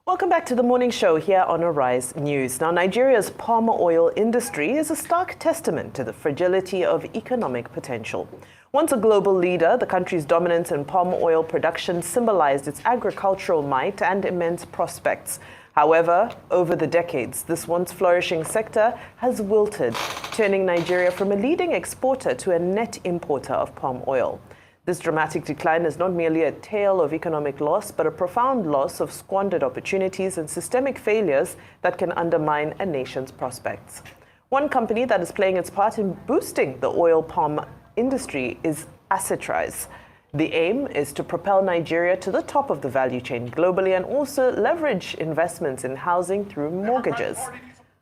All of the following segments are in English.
Welcome back to the morning show here on Arise News. Now, Nigeria's palm oil industry is a stark testament to the fragility of economic potential. Once a global leader, the country's dominance in palm oil production symbolized its agricultural might and immense prospects. However, over the decades, this once flourishing sector has wilted, turning Nigeria from a leading exporter to a net importer of palm oil. This dramatic decline is not merely a tale of economic loss, but a profound loss of squandered opportunities and systemic failures that can undermine a nation's prospects. One company that is playing its part in boosting the oil palm industry is treeis. The aim is to propel Nigeria to the top of the value chain globally and also leverage investments in housing through mortgages.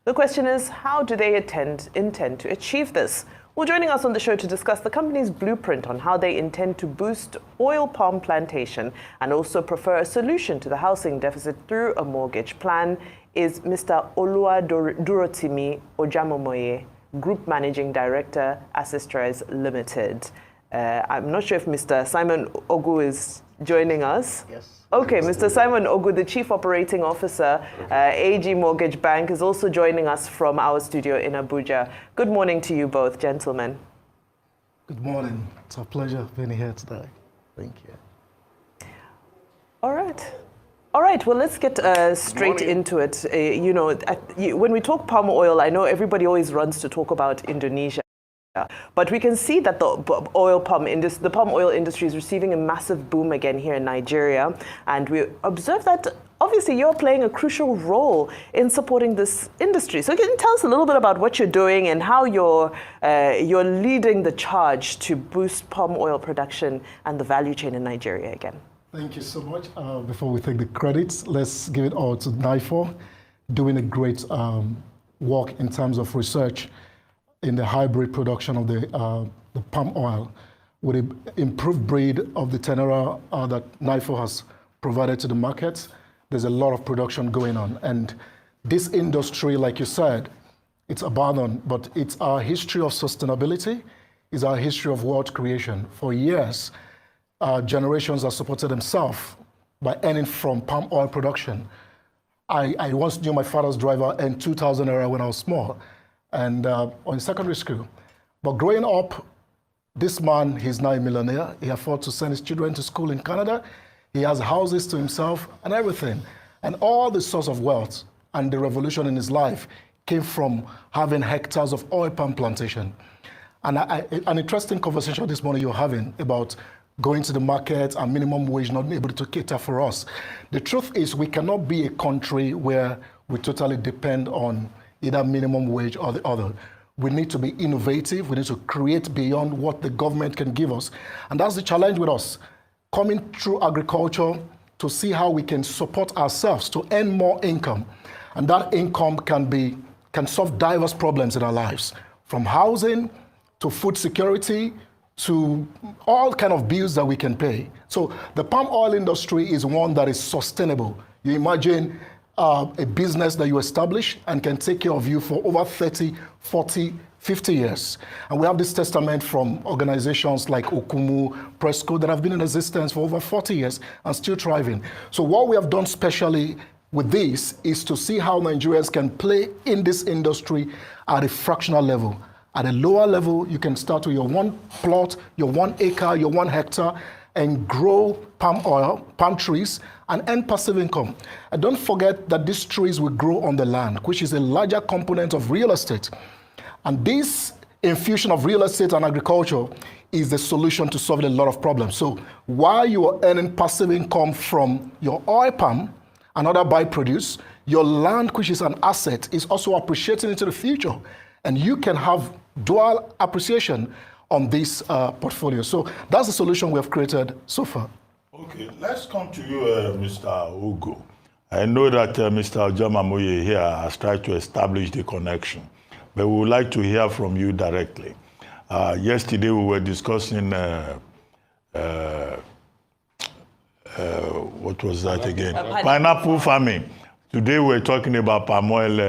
The question is, how do they intend to achieve this? Well, joining us on the show to discuss the company's blueprint on how they intend to boost oil palm plantation and also prefer a solution to the housing deficit through a mortgage plan is Mr. Oluwadurotimi Ojamomoye, Group Managing Director, treeis Limited. I'm not sure if Mr. Simon Ogu is joining us. Yes. Okay, Mr. Simon Ogu, the Chief Operating Officer, AG Mortgage Bank, is also joining us from our studio in Abuja. Good morning to you both, gentlemen. Good morning. It's a pleasure being here today. Thank you. All right, well, let's get straight into it. When we talk palm oil, I know everybody always runs to talk about Indonesia. But we can see that the palm oil industry is receiving a massive boom again here in Nigeria. And we observe that obviously you're playing a crucial role in supporting this industry. So can you tell us a little bit about what you're doing and how you're leading the charge to boost palm oil production and the value chain in Nigeria again? Thank you so much. Before we take the credits, let's give it all to NIFO, doing a great work in terms of research in the hybrid production of the palm oil with an improved breed of the Tenera that NIFO has provided to the market. There's a lot of production going on. And this industry, like you said, it's abandoned, but it's our history of sustainability, it's our history of wealth creation. For years, generations have supported themselves by earning from palm oil production. I once knew my father's driver in 2000 era when I was small, and on secondary school. But growing up, this man, he's now a millionaire. He afforded to send his children to school in Canada. He has houses to himself and everything. And all the source of wealth and the revolution in his life came from having hectares of oil palm plantation. And an interesting conversation this morning you're having about going to the market and minimum wage not able to cater for us. The truth is we cannot be a country where we totally depend on either minimum wage or the other. We need to be innovative. We need to create beyond what the government can give us. And that's the challenge with us, coming through agriculture to see how we can support ourselves to earn more income. And that income can solve diverse problems in our lives, from housing to food security to all kind of bills that we can pay. So the palm oil industry is one that is sustainable. You imagine a business that you establish and can take care of you for over 30, 40, 50 years. And we have this testament from organizations like Okomu, Presco that have been in existence for over 40 years and still thriving. So what we have done specially with this is to see how Nigerians can play in this industry at a fractional level. At a lower level, you can start with your one plot, your 1 acre, your 1 hectare, and grow palm oil, palm trees, and earn passive income. And don't forget that these trees will grow on the land, which is a larger component of real estate. And this infusion of real estate and agriculture is the solution to solving a lot of problems. So while you are earning passive income from your oil palm and other byproducts, your land, which is an asset, is also appreciating into the future. And you can have dual appreciation on this portfolio. So that's the solution we have created so far. Okay, let's come to you, Mr. Ogu. I know that Mr. Ojamomoye here has tried to establish the connection, but we would like to hear from you directly. Yesterday we were discussing, what was that again? Pineapple farming. Today we're talking about palm oil,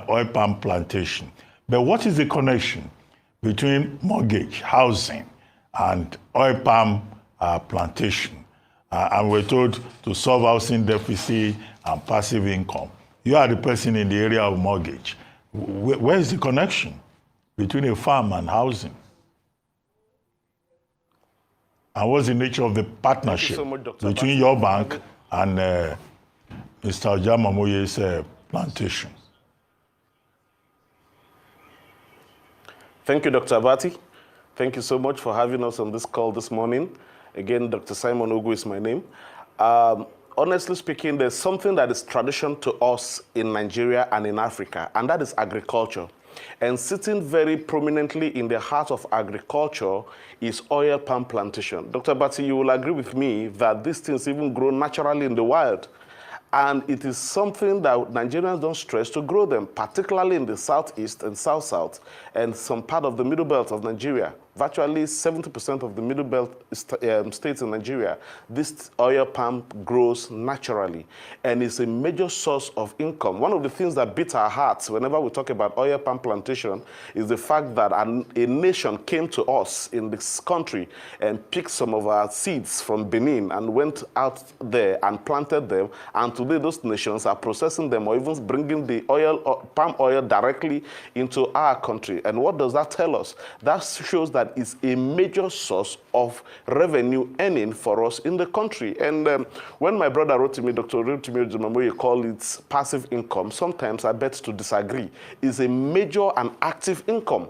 oil palm plantation. But what is the connection between mortgage, housing, and oil palm plantation? And we're told to solve housing deficit and passive income. You are the person in the area of mortgage. Where is the connection between a farm and housing? And what's the nature of the partnership so much, between your bank and Mr. Ojamamoye's plantation? Thank you, Dr. Abati. Thank you so much for having us on this call this morning. Again, Dr. Simon Ogu is my name. Honestly speaking, there's something that is tradition to us in Nigeria and in Africa, and that is agriculture. And sitting very prominently in the heart of agriculture is oil palm plantation. Dr. Abati, you will agree with me that these things even grow naturally in the wild. And it is something that Nigerians don't stress to grow them, particularly in the southeast and south-south and some part of the middle belt of Nigeria. Virtually 70% of the middle belt states in Nigeria, this oil palm grows naturally and is a major source of income. One of the things that beats our hearts whenever we talk about oil palm plantation is the fact that a nation came to us in this country and picked some of our seeds from Benin and went out there and planted them. And today those nations are processing them or even bringing the palm oil directly into our country. And what does that tell us? That shows that it's a major source of revenue earning for us in the country. And when my brother wrote to me, Dr. Ojamamoye called it passive income, sometimes I bet to disagree. It's a major and active income.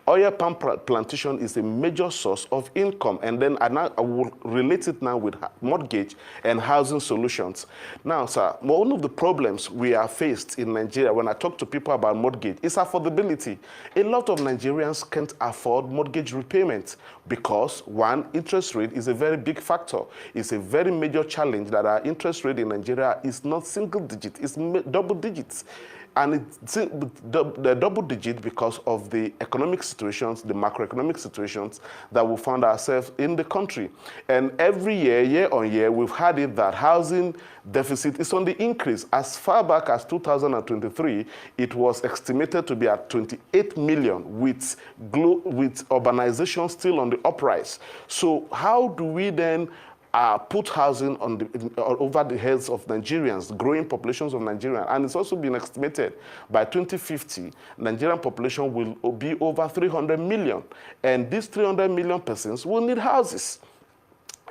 Oil palm plantation is a major source of income, and then I will relate it now with mortgage and housing solutions. Now, sir, one of the problems we are faced in Nigeria when I talk to people about mortgage is affordability. A lot of Nigerians can't afford mortgage repayment because, one, interest rate is a very big factor. It's a very major challenge that our interest rate in Nigeria is not single digit, it's double digits. And it's the double digit because of the economic situations, the macroeconomic situations that we found ourselves in the country. And every year, year on year, we've had it that housing deficit is on the increase. As far back as 2023, it was estimated to be at 28 million with urbanization still on the uprise. So how do we then put housing on over the heads of Nigerians, growing populations of Nigerians? And it's also been estimated by 2050, Nigerian population will be over 300 million. And these 300 million persons will need houses.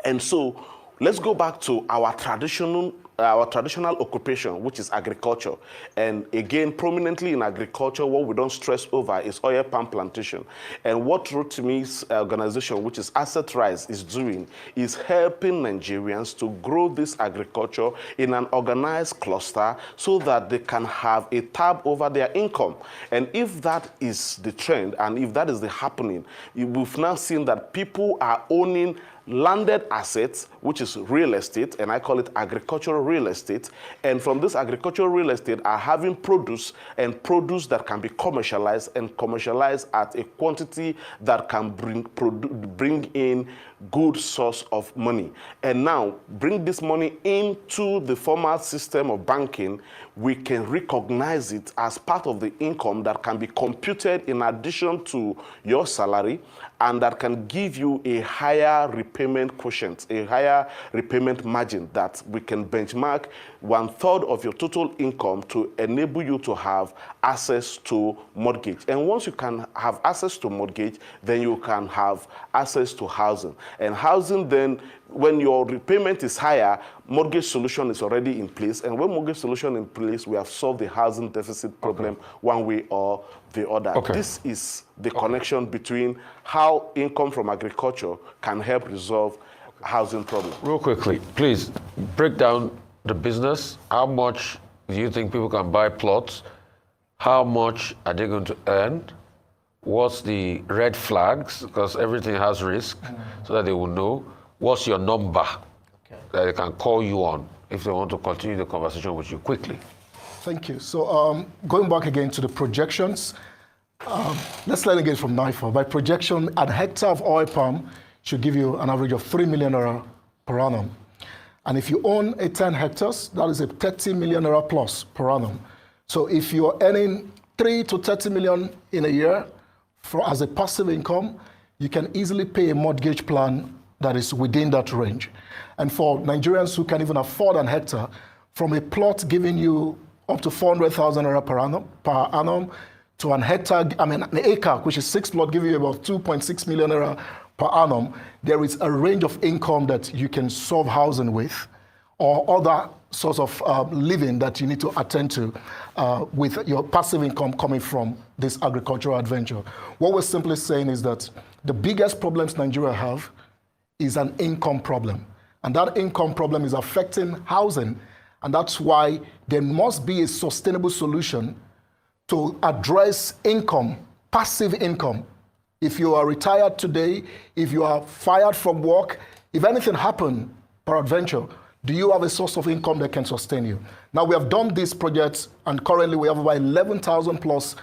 And so let's go back to our traditional occupation, which is agriculture. And again, prominently in agriculture, what we don't stress over is oil palm plantation. And what Rotimi's organization, which is treeis, is doing is helping Nigerians to grow this agriculture in an organized cluster so that they can have a tab over their income. And if that is the trend, and if that is the happening, we've now seen that people are owning landed assets, which is real estate, and I call it agricultural real estate. And from this agricultural real estate are having produce, and produce that can be commercialized and commercialized at a quantity that can bring in good source of money. And now bring this money into the formal system of banking. We can recognize it as part of the income that can be computed in addition to your salary, and that can give you a higher repayment quotient, a higher repayment margin that we can benchmark 1/3 of your total income to enable you to have access to mortgage. And once you can have access to mortgage, then you can have access to housing. And housing then, when your repayment is higher, mortgage solution is already in place. And when mortgage solution in place, we have solved the housing deficit problem one way or the other. Okay. This is the connection between how income from agriculture can help resolve housing problem. Real quickly, please break down the business. How much do you think people can buy plots? How much are they going to earn? What's the red flags? Because everything has risk, so that they will know. What's your number that they can call you on if they want to continue the conversation with you quickly? Thank you. So going back again to the projections, let's learn again from NIFA. By projection, a hectare of oil palm should give you an average of 3 million naira per annum. And if you own 10 hectares, that is a 30 million naira plus per annum. So if you're earning 3 to 30 million in a year as a passive income, you can easily pay a mortgage plan that is within that range. And for Nigerians who can even afford an hectare, from a plot giving you up to 400,000 naira per annum to an hectare, an acre, which is 6 plots, giving you about 2.6 million naira per annum, there is a range of income that you can solve housing with, or other source of living that you need to attend to with your passive income coming from this agricultural adventure. What we're simply saying is that the biggest problems Nigeria have is an income problem. And that income problem is affecting housing. And that's why there must be a sustainable solution to address income, passive income. If you are retired today, if you are fired from work, if anything happened, peradventure, do you have a source of income that can sustain you? Now, we have done these projects, and currently we have about 11,000 plus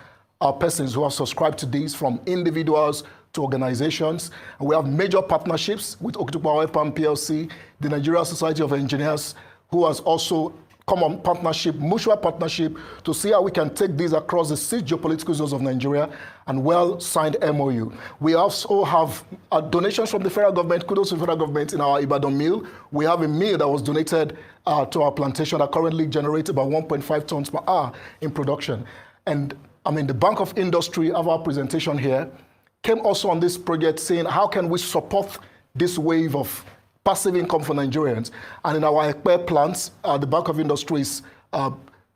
persons who have subscribed to these, from individuals to organizations. And we have major partnerships with Okomu Oil and Presco PLC, the Nigeria Society of Engineers, who has also come on partnership, mutual partnership, to see how we can take these across the 6 geopolitical zones of Nigeria, and well-signed MOU. We also have donations from the federal government, kudos to the federal government, in our Ibadan mill. We have a mill that was donated to our plantation that currently generates about 1.5 tons per hour in production. And the Bank of Industry of our presentation here came also on this project saying, how can we support this wave of passive income for Nigerians? And in our Ekpe plants, the Bank of Industry is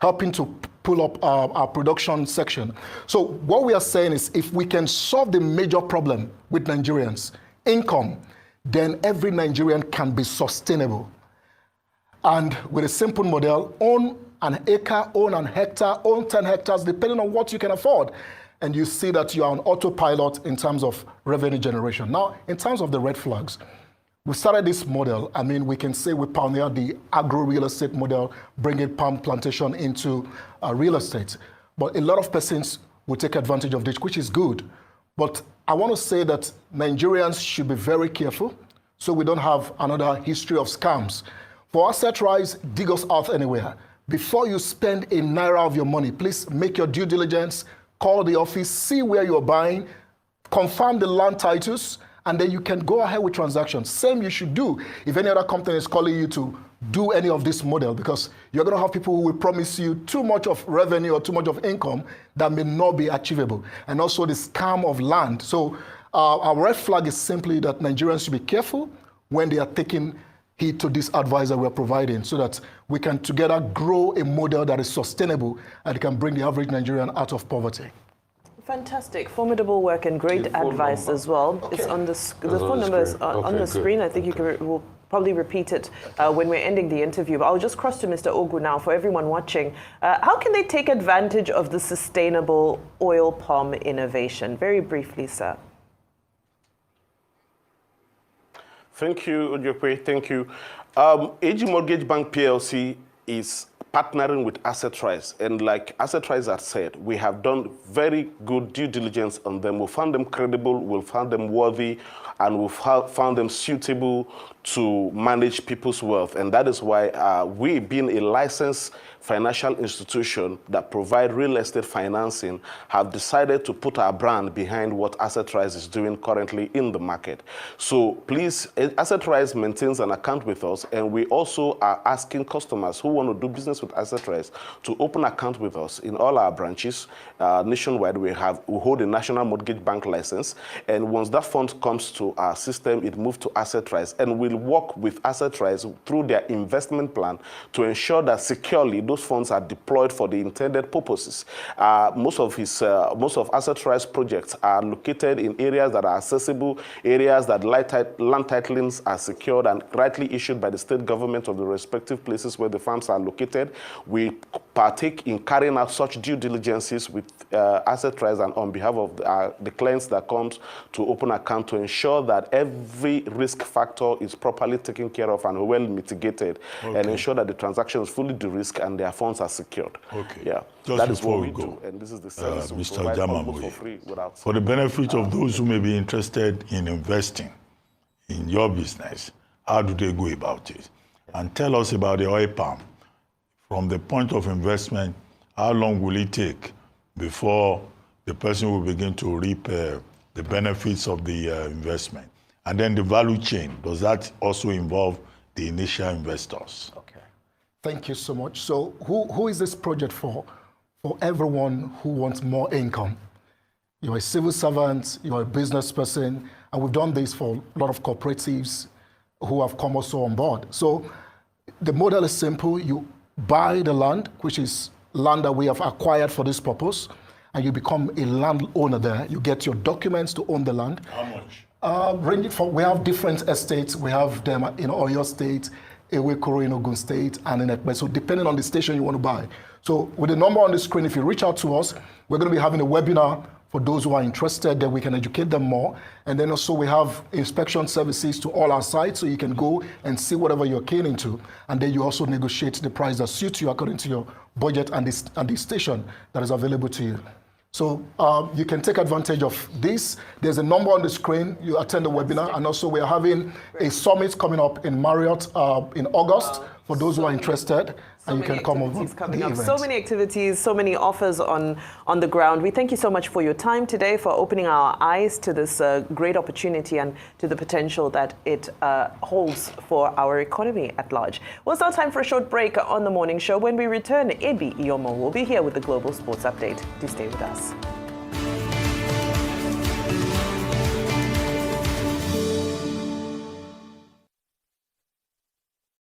helping to pull up our production section. So what we are saying is, if we can solve the major problem with Nigerians, income, then every Nigerian can be sustainable. And with a simple model, own an acre, own an hectare, own 10 hectares, depending on what you can afford. And you see that you are on autopilot in terms of revenue generation. Now, in terms of the red flags, we started this model. We can say we pioneered the agro-real estate model, bringing palm plantation into real estate. But a lot of persons will take advantage of this, which is good. But I want to say that Nigerians should be very careful so we don't have another history of scams. For asset rise, dig us out anywhere. Before you spend a naira of your money, please make your due diligence, call the office, see where you're buying, confirm the land titles, and then you can go ahead with transactions. Same you should do if any other company is calling you to do any of this model, because you're going to have people who will promise you too much of revenue or too much of income that may not be achievable. And also the scam of land. So our red flag is simply that Nigerians should be careful when they are taking heed to this advisor we're providing, so that we can together grow a model that is sustainable and can bring the average Nigerian out of poverty. Fantastic, formidable work and great advice as well. Okay. It's on the phone number is on the screen. I think we'll probably repeat it when we're ending the interview. But I'll just cross to Mr. Ogu now for everyone watching. How can they take advantage of the sustainable oil palm innovation? Very briefly, sir. Thank you, Ojope. Thank you. AG Mortgage Bank PLC is partnering with Asset Rise, and like Asset Rise has said, we have done very good due diligence on them. We found them credible, we found them worthy, and we found them suitable to manage people's wealth. And that is why we, being a licensed financial institution that provide real estate financing, have decided to put our brand behind what Asset Rise is doing currently in the market. So please, Asset Rise maintains an account with us, and we also are asking customers who want to do business with Asset Rise to open account with us in all our branches nationwide. We hold a national mortgage bank license, and once that fund comes to our system, it moves to Asset Rise, and we'll work with Asset Rise through their investment plan to ensure that securely those funds are deployed for the intended purposes. Most of Asset Rise projects are located in areas that are accessible, areas that land titlings are secured and rightly issued by the state government of the respective places where the farms are located. We partake in carrying out such due diligences with Asset Rise and on behalf of the clients that comes to open account, to ensure that every risk factor is properly taken care of and well mitigated, and ensure that the transaction is fully de-risked and their funds are secured. Okay. Yeah. Just that is what we we do, and this is the service we Mr. provide Jamamoye, for free without. For the benefit of those who may be interested in investing in your business, how do they go about it? And tell us about the oil palm. From the point of investment, how long will it take before the person will begin to reap the benefits of the investment? And then the value chain, does that also involve the initial investors? Okay. Thank you so much. So who is this project for? For everyone who wants more income. You're a civil servant, you're a business person, and we've done this for a lot of cooperatives who have come also on board. So the model is simple. You buy the land, which is land that we have acquired for this purpose, and you become a landowner there. You get your documents to own the land. How much? Ranging from, we have different estates. We have them in Oyo State, Ewekoro in Ogun State, and in Ekpe. So depending on the station you want to buy. So with the number on the screen, if you reach out to us, we're going to be having a webinar for those who are interested, that we can educate them more. And then also we have inspection services to all our sites, so you can go and see whatever you're keen into. And then you also negotiate the price that suits you according to your budget and the station that is available to you. So you can take advantage of this. There's a number on the screen. You attend the webinar. And also we're having a summit coming up in Marriott in August for those who are interested. And you can come over the event. So many activities, so many offers on the ground. We thank you so much for your time today, for opening our eyes to this great opportunity and to the potential that it holds for our economy at large. Well, it's now time for a short break on the morning show. When we return, Ebi Iyomo will be here with the Global Sports Update. Do stay with us.